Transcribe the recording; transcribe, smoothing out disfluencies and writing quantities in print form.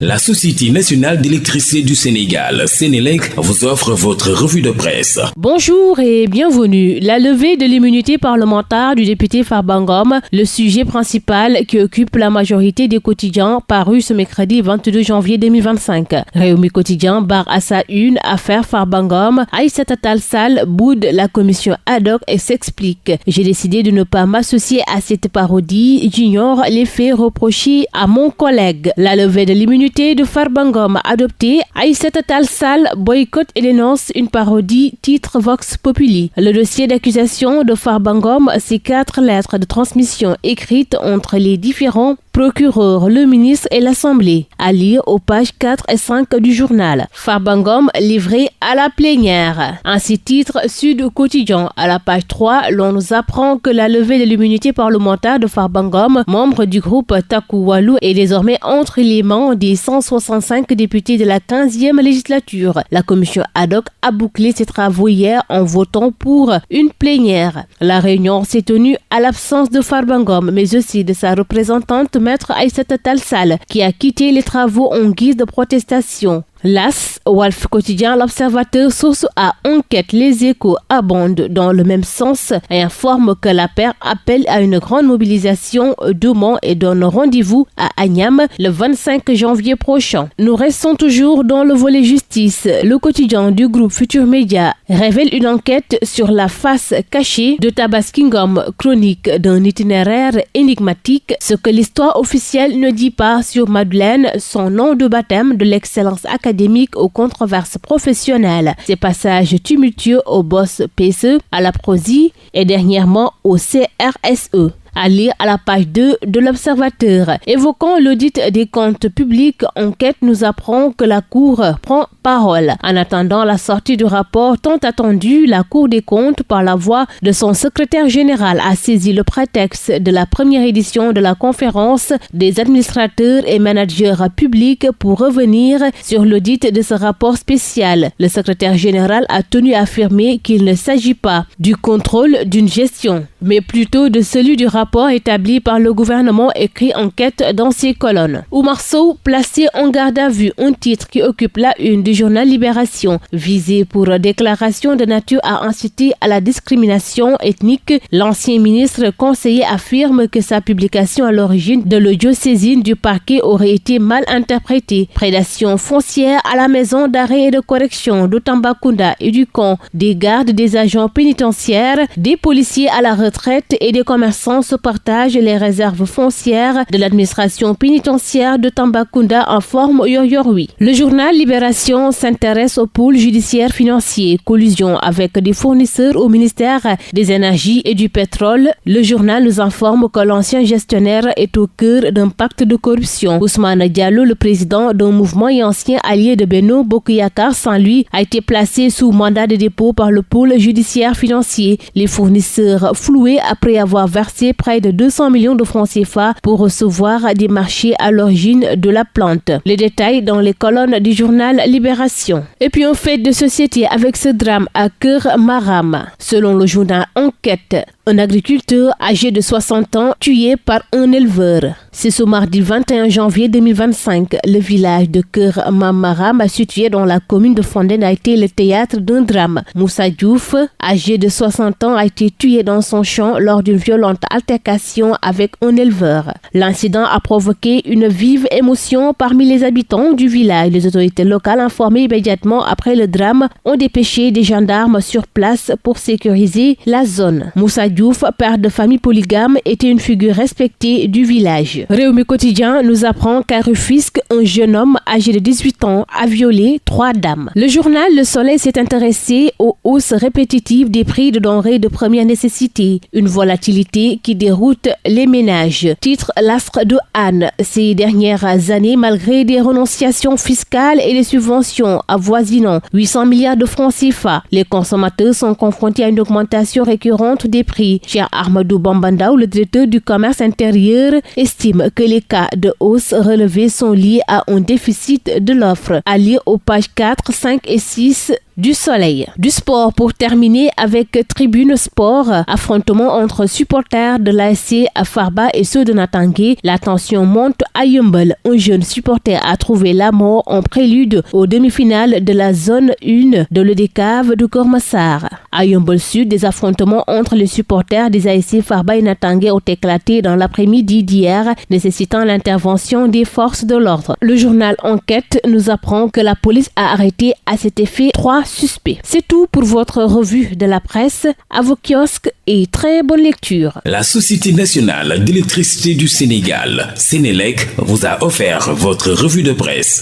La Société nationale d'électricité du Sénégal, Sénélec, vous offre votre revue de presse. Bonjour et bienvenue. La levée de l'immunité parlementaire du député Farba Ngom, le sujet principal qui occupe la majorité des quotidiens, paru ce mercredi 22 janvier 2025. Rewmi Quotidien barre à sa une affaire Farba Ngom. Aïssata Tall Sall boude la commission ad hoc et s'explique. J'ai décidé de ne pas m'associer à cette parodie. J'ignore les faits reprochés à mon collègue. La levée de l'immunité de Farba Ngom adoptée, Aïssata Tall Sall boycotte et dénonce une parodie, titre Vox Populi. Le dossier d'accusation de Farba Ngom, c'est 4 lettres de transmission écrites entre les différents procureurs, le ministre et l'Assemblée. À lire aux pages 4 et 5 du journal. Farba Ngom livré à la plénière. Ainsi titre Sud Quotidien. À la page 3, l'on nous apprend que la levée de l'immunité parlementaire de Farba Ngom, membre du groupe Taku Wallu, est désormais entre les mains des 165 députés de la 15e législature. La commission ad hoc a bouclé ses travaux hier en votant pour une plénière. La réunion s'est tenue à l'absence de Farba Ngom, mais aussi de sa représentante Maître Aïssata Tall Sall, qui a quitté les travaux en guise de protestation. L'As, Walf Quotidien, l'Observateur, Source A, Enquête, Les Échos abondent dans le même sens et informent que la paire appelle à une grande mobilisation demain et donne rendez-vous à Agnam le 25 janvier prochain. Nous restons toujours dans le volet justice. Le quotidien du groupe Futur Média révèle une enquête sur la face cachée de Tabaski Ngom, chronique d'un itinéraire énigmatique, ce que l'histoire officielle ne dit pas sur Madeleine, son nom de baptême de l'excellence académique aux controverses professionnelles, ses passages tumultueux au boss PSE, à la Prosi et dernièrement au CRSE. À lire à la page 2 de l'Observateur. Évoquant l'audit des comptes publics, Enquête nous apprend que la Cour prend parole. En attendant la sortie du rapport tant attendu, la Cour des comptes, par la voix de son secrétaire général, a saisi le prétexte de la première édition de la conférence des administrateurs et managers publics pour revenir sur l'audit de ce rapport spécial. Le secrétaire général a tenu à affirmer qu'il ne s'agit pas du contrôle d'une gestion, mais plutôt de celui du rapport établi par le gouvernement, écrit Enquête dans ses colonnes. Oumar Sow placé en garde à vue, un titre qui occupe la une du journal Libération. Visé pour déclaration de nature à inciter à la discrimination ethnique, l'ancien ministre conseiller affirme que sa publication à l'origine de l'audio-saisine du parquet aurait été mal interprétée. Prédation foncière à la maison d'arrêt et de correction de Tambacounda et du camp des gardes des agents pénitentiaires, des policiers à la retraite et des commerçants se partagent les réserves foncières de l'administration pénitentiaire de Tambacounda, en forme Yoyorui. Le journal Libération s'intéresse au pôle judiciaire financier, collusion avec des fournisseurs au ministère des Énergies et du Pétrole. Le journal nous informe que l'ancien gestionnaire est au cœur d'un pacte de corruption. Ousmane Diallo, le président d'un mouvement et ancien allié de Benno Bokk Yakaar, sans lui, a été placé sous mandat de dépôt par le pôle judiciaire financier. Les fournisseurs floués après avoir versé près de 200 millions de francs CFA pour recevoir des marchés à l'origine de la plante. Les détails dans les colonnes du journal Libération. Et puis un fait de société avec ce drame à Keur Maram. Selon le journal Enquête, un agriculteur âgé de 60 ans tué par un éleveur. C'est ce mardi 21 janvier 2025. Le village de Keur Maram, situé dans la commune de Fondène, a été le théâtre d'un drame. Moussa Diouf, âgé de 60 ans, a été tué dans son champ lors d'une violente altercation avec un éleveur. L'incident a provoqué une vive émotion parmi les habitants du village. Les autorités locales, informées immédiatement après le drame, ont dépêché des gendarmes sur place pour sécuriser la zone. Moussa Diouf, père de famille polygame, était une figure respectée du village. Rewmi Quotidien nous apprend qu'à Rufisque, un jeune homme âgé de 18 ans a violé 3 dames. Le journal Le Soleil s'est intéressé aux hausses répétitives des prix de denrées de première nécessité, une volatilité qui déroute les ménages. Titre L'Astre de Anne. Ces dernières années, malgré des renonciations fiscales et des subventions avoisinant 800 milliards de francs CFA, les consommateurs sont confrontés à une augmentation récurrente des prix. Cheikh Ahmadou Bamba, le directeur du commerce intérieur, estime que les cas de hausse relevés sont liés à un déficit de l'offre. À lire aux pages 4, 5 et 6 du soleil. Du sport pour terminer avec Tribune Sport, affrontement entre supporters de l'ASC Farba et ceux de Natangué. La tension monte à Yeumbeul. Un jeune supporter a trouvé la mort en prélude aux demi-finales de la zone 1 de l'EDCAV de Keur Massar. À Yeumbeul Sud, des affrontements entre les supporters des ASC Farba et Natangué ont éclaté dans l'après-midi d'hier, nécessitant l'intervention des forces de l'ordre. Le journal Enquête nous apprend que la police a arrêté à cet effet 3 suspects. C'est tout pour votre revue de la presse. À vos kiosques et très bonne lecture. La Société nationale d'électricité du Sénégal, Sénélec, vous a offert votre revue de presse.